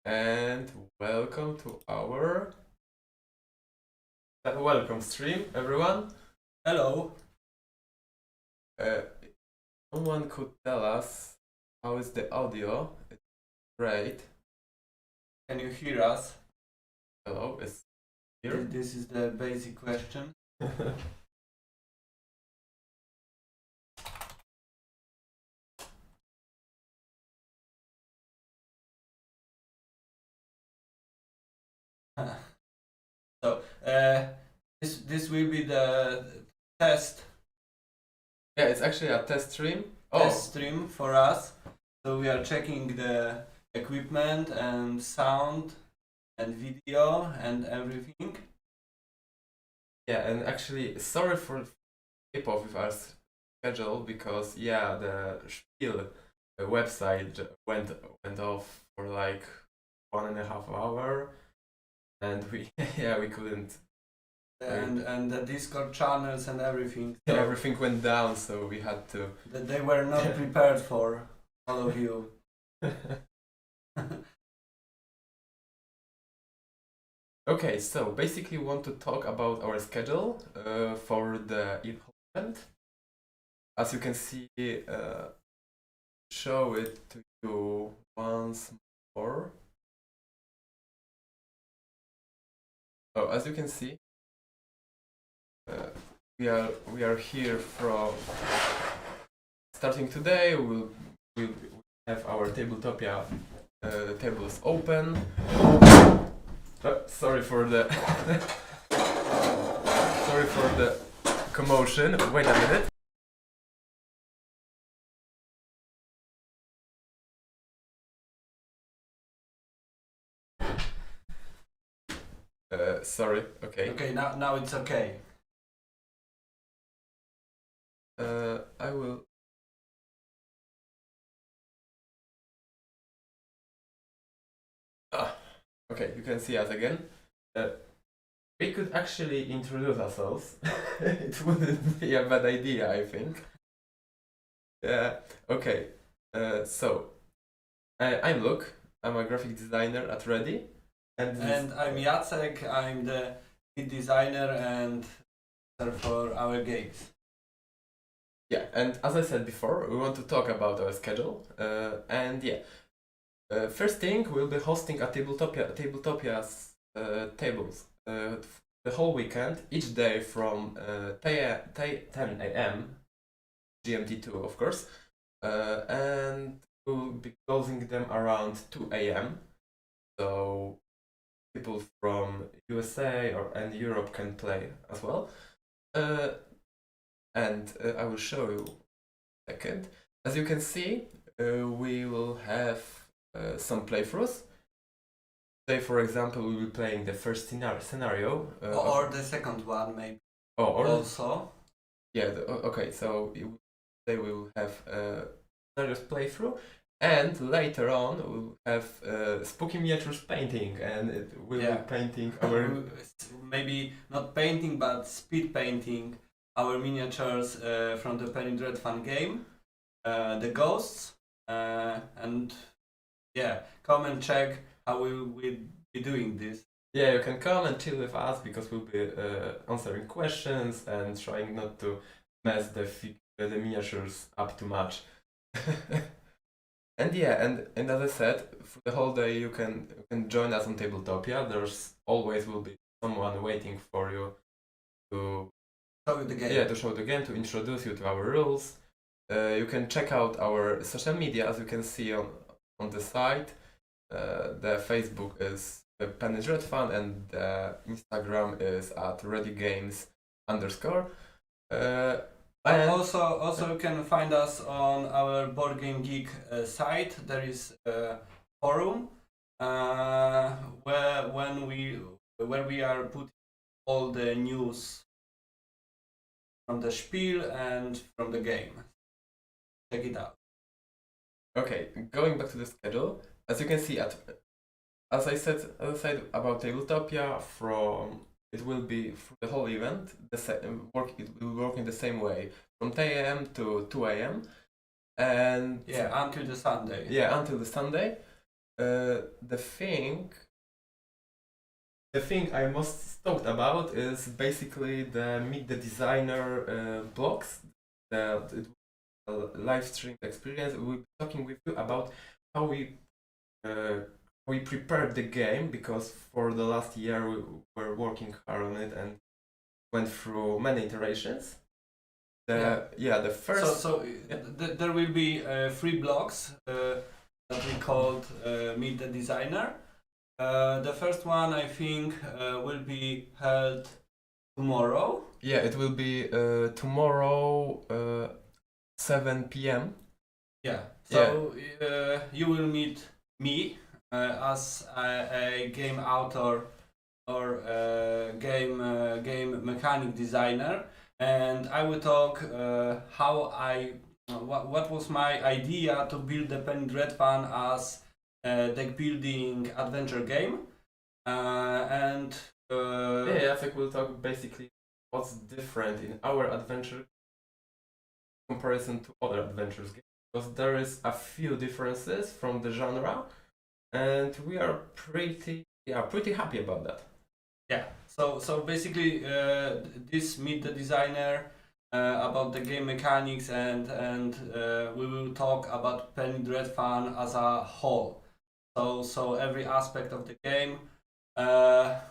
and welcome to our welcome stream, everyone. Hello. Someone could tell us how is the audio? It's great. Can you hear us? Hello, it's here. This is the basic question. So this will be the test Yeah, it's actually a test stream. test stream for us. So we are checking the equipment and sound and video and everything. Yeah, and actually, sorry for skip off with our schedule because the Spiel website went off for like 1.5 hours, and we we couldn't. And the Discord channels and everything. Yeah, everything went down, so we had to. They were not prepared for all of you. Okay, so basically we want to talk about our schedule for the event. As you can see, show it to you once more. Oh, as you can see, we are here from starting today. We'll have our Tabletopia tables open. Sorry for the sorry for the commotion. Wait a minute. Sorry. Okay. Okay, now it's okay. I will. Okay, you can see us again. We could actually introduce ourselves. It wouldn't be a bad idea, I think. Okay. So, I'm Luke. I'm a graphic designer at Redi. And I'm Jacek. I'm the lead designer and for our games. Yeah, and as I said before, we want to talk about our schedule. First thing, we'll be hosting a Tabletopia's tables the whole weekend, each day from 10 a.m. GMT2, of course, and we'll be closing them around 2 a.m. So people from USA and Europe can play as well. And I will show you a second. As you can see, we will have some playthroughs. Say, for example, we'll be playing the first scenario. Or the second one, maybe. Or also. Yeah, okay, so they will have scenarios playthrough, and later on we'll have spooky miniatures painting, and we'll be painting our... Maybe not painting, but speed painting our miniatures from the Dreadfun game, the ghosts, and come and check how we will be doing this. Yeah, you can come and chill with us because we'll be answering questions and trying not to mess the miniatures up too much. And and as I said, for the whole day you can join us on Tabletopia. There's always will be someone waiting for you to show you the game. Yeah, to show the game, to introduce you to our rules. You can check out our social media, as you can see on the site. The Facebook is Dreadfun and the Instagram is at Redi Games _. And also you can find us on our Board Game Geek site. There is a forum where we are putting all the news from the Spiel and from the game. Check it out. Okay, going back to the schedule, as you can see, as I said about Tabletopia, it will be for the whole event. It will work in the same way from 10 a.m. to 2 a.m. and until the Sunday. Yeah, until the Sunday. The thing I'm most stoked about is basically the Meet the Designer blogs. It was a live stream experience. We'll be talking with you about how we prepared the game, because for the last year we were working hard on it and went through many iterations. The first. There will be 3 blogs that we called Meet the Designer. The first one, I think, will be held tomorrow. Yeah, it will be tomorrow 7 p.m. Yeah. So you will meet me as a game author or game mechanic designer, and I will talk what was my idea to build the Penny Dreadfun as deck building adventure game, I think we'll talk basically what's different in our adventure in comparison to other adventures games, because there is a few differences from the genre, and we are pretty happy about that. Yeah. So basically, this Meet the Designer about the game mechanics, and we will talk about Penny Dreadfun as a whole. So every aspect of the game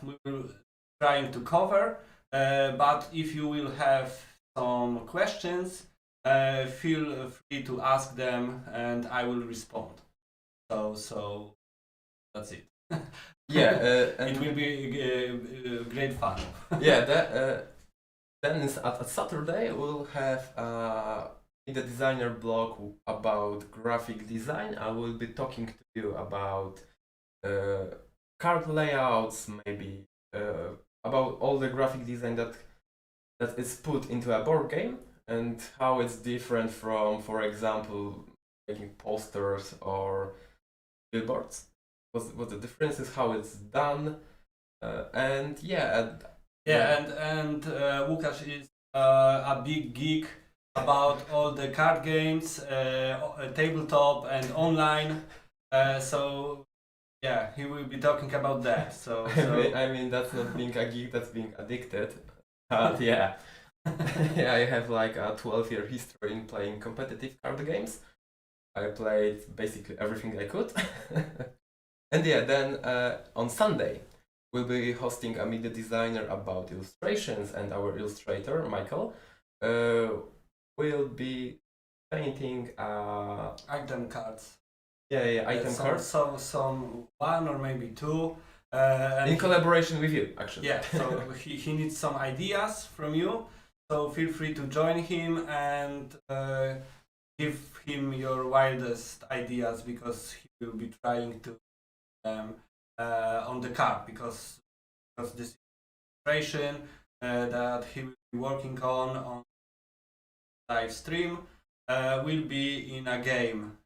we will trying to cover. But if you will have some questions, feel free to ask them, and I will respond. So that's it. And it will be great fun. Then at Saturday we'll have in the designer blog about graphic design. I will be talking to you about card layouts, maybe about all the graphic design that is put into a board game, and how it's different from, for example, making posters or billboards. What the difference is, how it's done, and Łukasz is a big geek about all the card games, tabletop and online. He will be talking about that. I mean that's not being a geek, that's being addicted. But I have like a 12-year history in playing competitive card games. I played basically everything I could. And then on Sunday we'll be hosting a Meet the Designer about illustrations, and our illustrator Michael will be painting item cards. Item cards. Some 1 or maybe 2. In collaboration with you, actually. Yeah, so he needs some ideas from you. So feel free to join him and give him your wildest ideas, because he will be trying to on the card, because this illustration that he will be working on live stream will be in a game.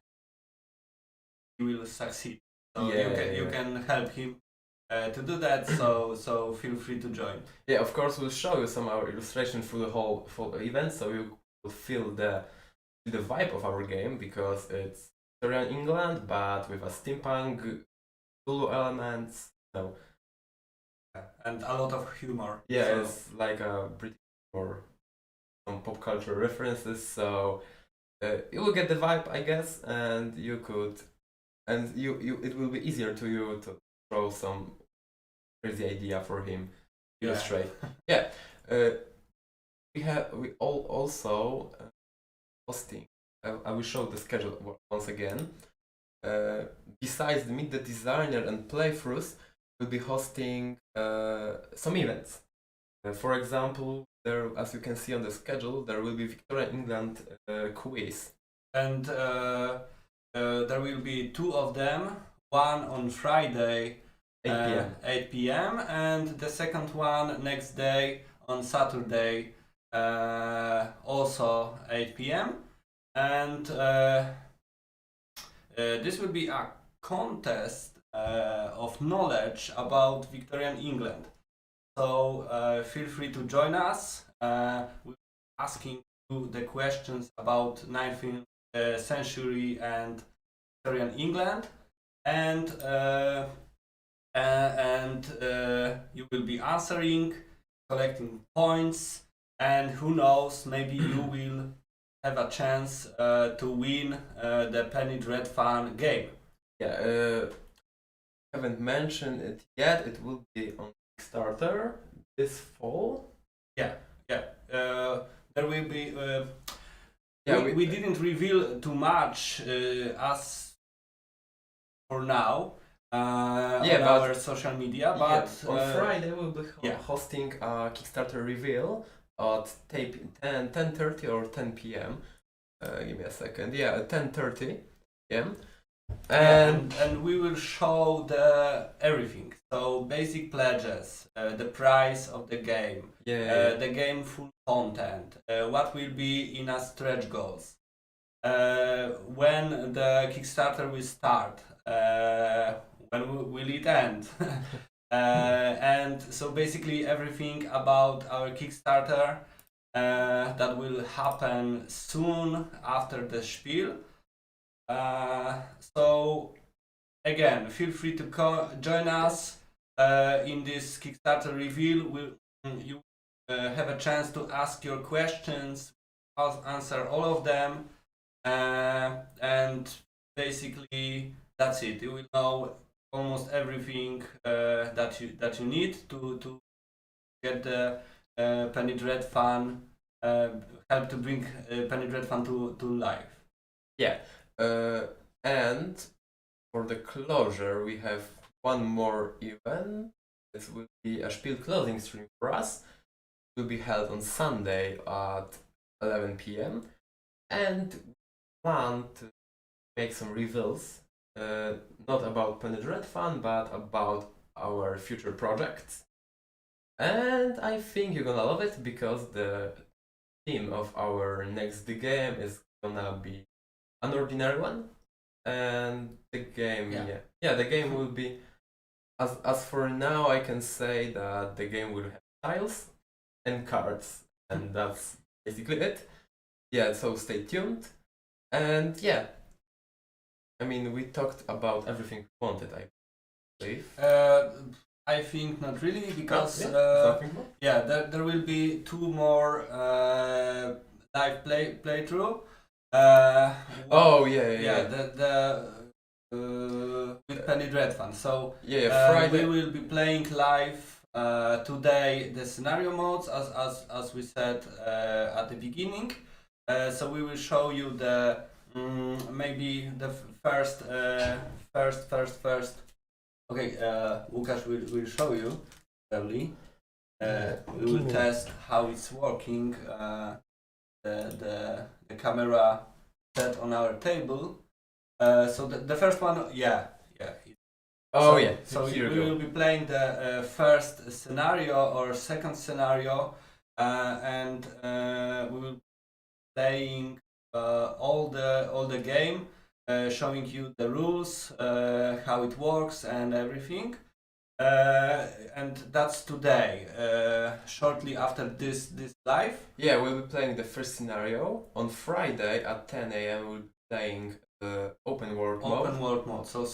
He will succeed. So you can help him to do that. So feel free to join. Yeah, of course we'll show you some of our illustration through the whole event, so you will feel the vibe of our game, because it's Victorian England but with a steampunk Zulu elements. So and a lot of humor. Yeah, it's like a British or some pop culture references. So you will get the vibe, I guess, and it will be easier to you to throw some crazy idea for him to illustrate. We also hosting. I will show the schedule once again. Besides the Meet the Designer and playthroughs, we'll be hosting some events. For example, there, as you can see on the schedule, there will be Victorian England quiz. And there will be 2 of them. One on Friday, 8 p.m. and the second one next day on Saturday, also 8 p.m. And this will be a contest of knowledge about Victorian England. So feel free to join us. We're asking you the questions about 19th century and Victorian England. and you will be answering, collecting points, and who knows, maybe you will have a chance to win the Penny Dreadfun game. Yeah, haven't mentioned it yet. It will be on Kickstarter this fall. Yeah. There will be. Yeah, we didn't reveal too much as for now on our social media, but on Friday we'll be yeah. hosting a Kickstarter reveal at 10:30 or 10 p.m. Give me a second. Yeah, 10:30 p.m. And we will show the everything. So basic pledges, the price of the game, the game full content, what will be in a stretch goals, when the Kickstarter will start, when will it end, and so basically everything about our Kickstarter that will happen soon after the Spiel. So again, feel free to join us in this Kickstarter reveal. You have a chance to ask your questions, I'll answer all of them, and basically that's it. You will know almost everything that you need to get the Penny Dreadfun, help to bring Penny Dreadfun to life. Yeah. And for the closure, we have one more event. This will be a Spiel closing stream for us. It will be held on Sunday at 11 p.m. And we plan to make some reveals, not about Penny Dreadfun, but about our future projects. And I think you're gonna love it because the theme of our next game is gonna be an ordinary one, and the game, the game will be, as for now, I can say that the game will have tiles and cards, and that's basically it. Yeah, so stay tuned, and yeah, I mean, we talked about everything we wanted, I believe. I think not really, because there will be 2 more live playthrough. With Penny Dreadfun. So Friday we will be playing live today the scenario modes as we said at the beginning. So we will show you the maybe the first. Okay, Łukasz will show you early. We will test how it's working. The camera set on our table. So the first one, So we will be playing the first scenario or second scenario, and we will be playing all the game, showing you the rules, how it works, and everything. And that's today, shortly after this live. Yeah, we'll be playing the first scenario. On Friday at 10 a.m. we'll be playing the open world mode. So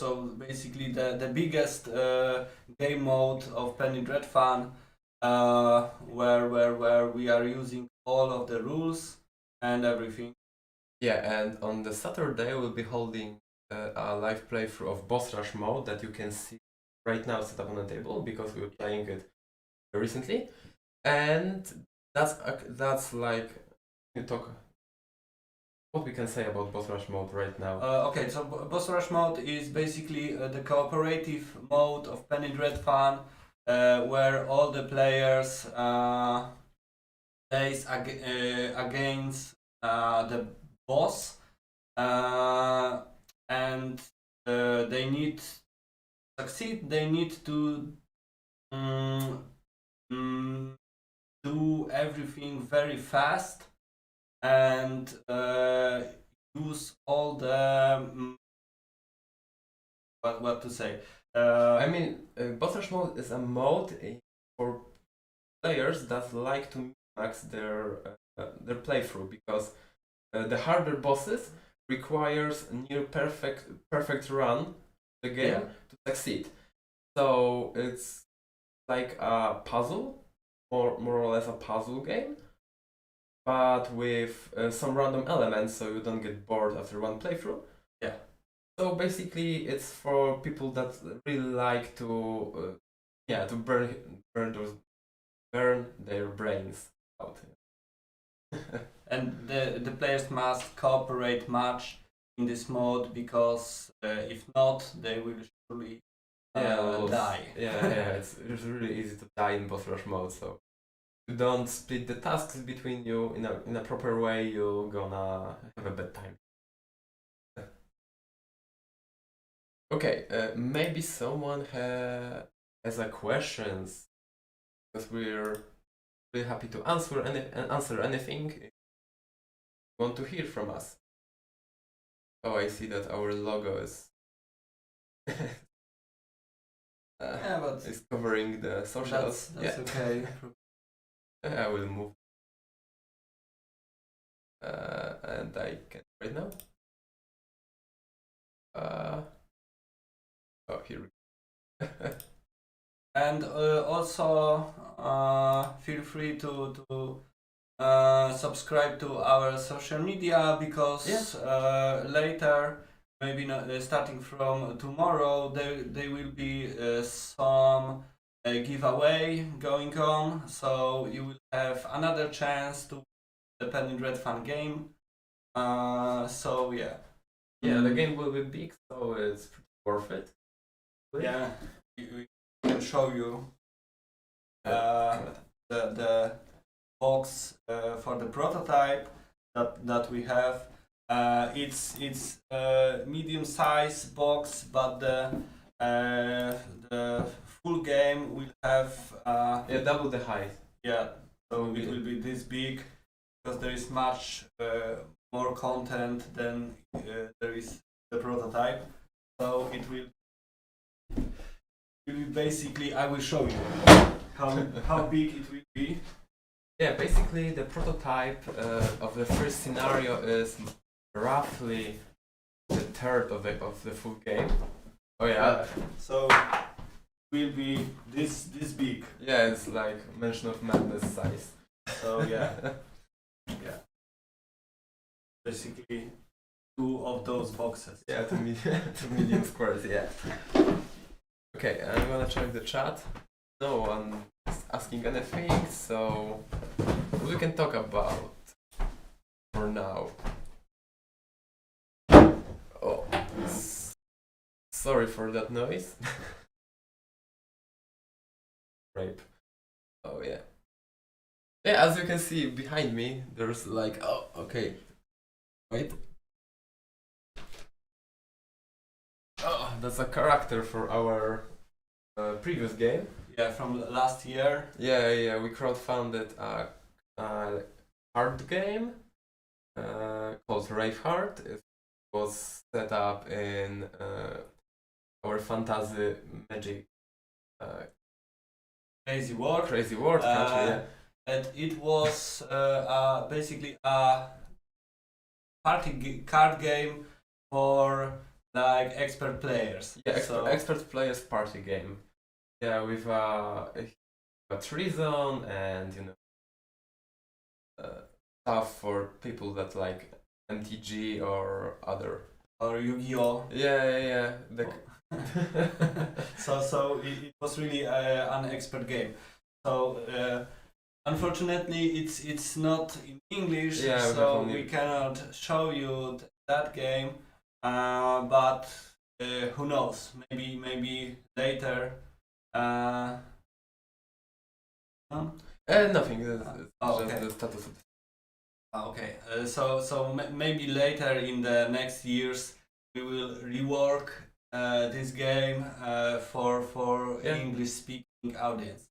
basically the biggest game mode of Penny Dreadfun, where we are using all of the rules and everything. Yeah, and on the Saturday we'll be holding a live playthrough of Boss Rush mode that you can see right now set up on the table because we were playing it recently, and that's like, you talk what we can say about Boss Rush mode right now. Okay, so Boss Rush mode is basically the cooperative mode of Penny Dreadfun, where all the players plays against the boss, and they need succeed. They need to do everything very fast and use all the what to say. I mean, Boss Rush mode is a mode for players that like to max their playthrough, because the harder bosses requires near perfect run the game Yeah. to succeed. So it's like a puzzle, more or less a puzzle game, but with some random elements, so you don't get bored after one playthrough. Yeah. So basically, it's for people that really like to, to burn their brains out. And the players must cooperate much in this mode because if not, they will surely die. Yeah, it's really easy to die in boss rush mode. So if you don't split the tasks between you in a proper way, you're gonna have a bad time. Okay, maybe someone has a questions, because we're really happy to answer anything you want to hear from us. Oh, I see that our logo is Yeah, but is covering the socials. that's okay. I will move. And I can right now. Oh, here we go. And also feel free to subscribe to our social media because later, maybe not, starting from tomorrow, there will be some giveaway going on, so you will have another chance to the Penny Dreadfun game. So yeah. Yeah, the game will be big, so it's pretty worth it. Yeah, we can show you the box for the prototype that we have. It's medium size box, but the full game will have double the height. Yeah, so it will be this big because there is much more content than there is the prototype. So it will basically, I will show you how big it will be. Yeah, basically the prototype of the first scenario is roughly the third of the full game. Oh yeah. So will be this big. Yeah, it's like Mansion of Madness size. So yeah. Yeah. Basically 2 of those boxes. Yeah, 2 million squares, yeah. Okay, I'm gonna check the chat. No one is asking anything, so what we can talk about for now. Oh, sorry for that noise. Rape. Oh yeah. Yeah, as you can see behind me, there's like, oh, okay. Wait. Oh, that's a character for our previous game. Yeah, from last year. Yeah, we crowdfunded a card game called Ravehard. It was set up in our fantasy magic Crazy World. Crazy World country. Yeah. And it was basically a party card game for like expert players. Yeah, so expert players party game. Yeah, with a treason and stuff for people that like MTG or other. Or Yu-Gi-Oh. Yeah. So it was really an expert game. So unfortunately, it's not in English, Yeah, so we cannot show you that game. But who knows? Maybe later. Nothing. It's okay. just the status of the. Okay. So maybe later in the next years we will rework this game for English speaking audience.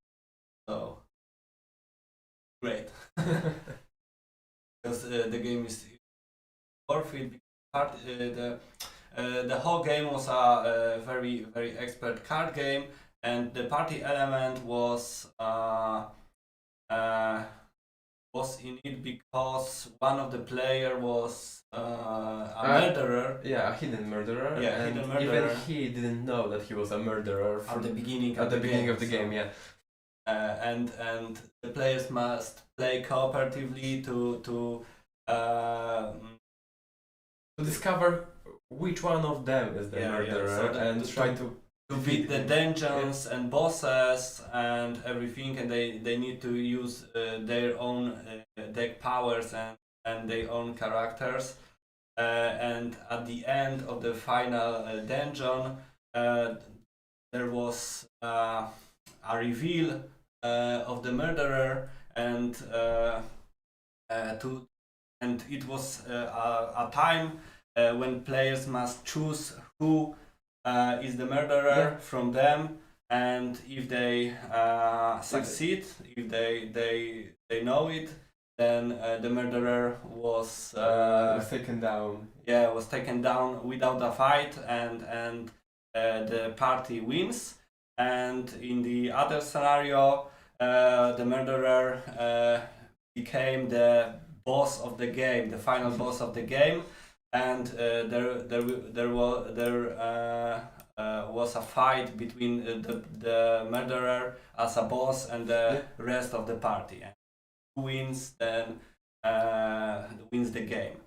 So great. Because the game is worth it. The whole game was a very expert card game, and the party element was was in it because one of the player was a murderer. Yeah, a hidden murderer. Yeah, and hidden murderer. even he didn't know that he was a murderer At the beginning. of the game. Yeah. And the players must play cooperatively to discover which one of them is the murderer and try to beat the dungeons and bosses and everything, and they need to use their own deck powers and their own characters. And at the end of the final dungeon, there was a reveal of the murderer, and it was a time when players must choose who is the murderer from them, and if they succeed, if they know it, then the murderer was taken down. Yeah, was taken down without a fight, and the party wins. And in the other scenario, the murderer became the boss of the game, the final boss of the game, and there was a fight between the murderer as a boss and the rest of the party. And who wins then wins the game.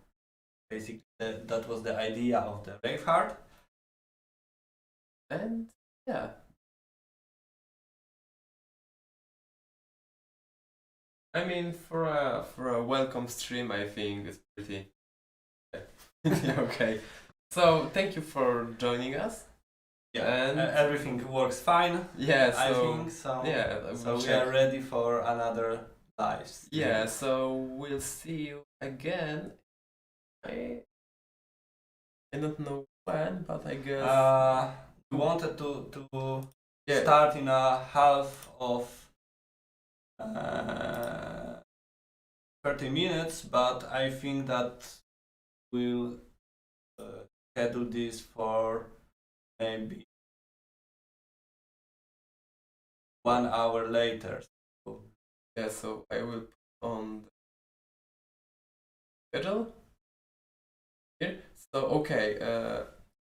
Basically, that was the idea of the Ravehard. And yeah. I mean, for a welcome stream, I think it's pretty okay. So thank you for joining us. Yeah, and everything works fine. Yeah, so, I think so. Yeah, so we are ready for another live stream. Yeah, so we'll see you again. I don't know when, but I guess we wanted to start in a half of 30 minutes, but I think that we'll schedule this for maybe 1 hour later. So, yeah, so I will put on the schedule here. So okay,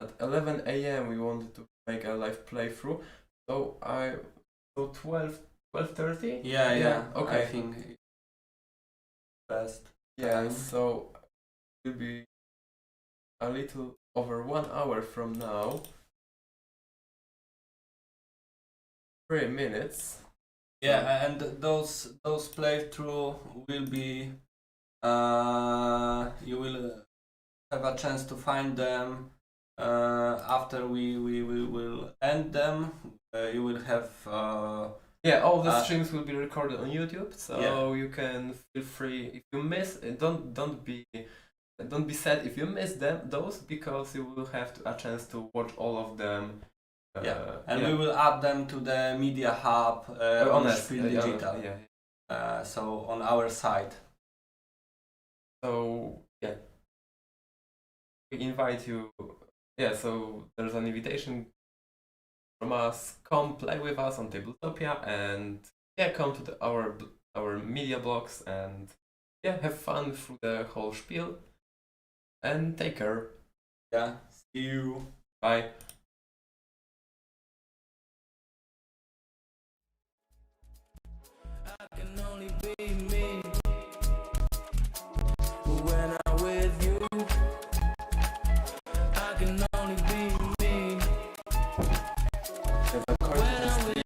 at 11 a.m. we wanted to make a live playthrough. So 12:30? Yeah. Okay. I think it's best. Yeah, so it will be a little over 1 hour from now. 3 minutes. Yeah, and those playthrough will be you will have a chance to find them after we will end them. You will have all the streams will be recorded on YouTube, so you can feel free if you miss. Don't be sad if you miss those, because you will have a chance to watch all of them. We will add them to the media hub on Spiel.Digital. So on our site. So yeah, we invite you. Yeah, so there's an invitation from us. Come play with us on Tabletopia, and come to our media blogs, and have fun through the whole spiel. And take care. Yeah, see you. Bye. I can only be me.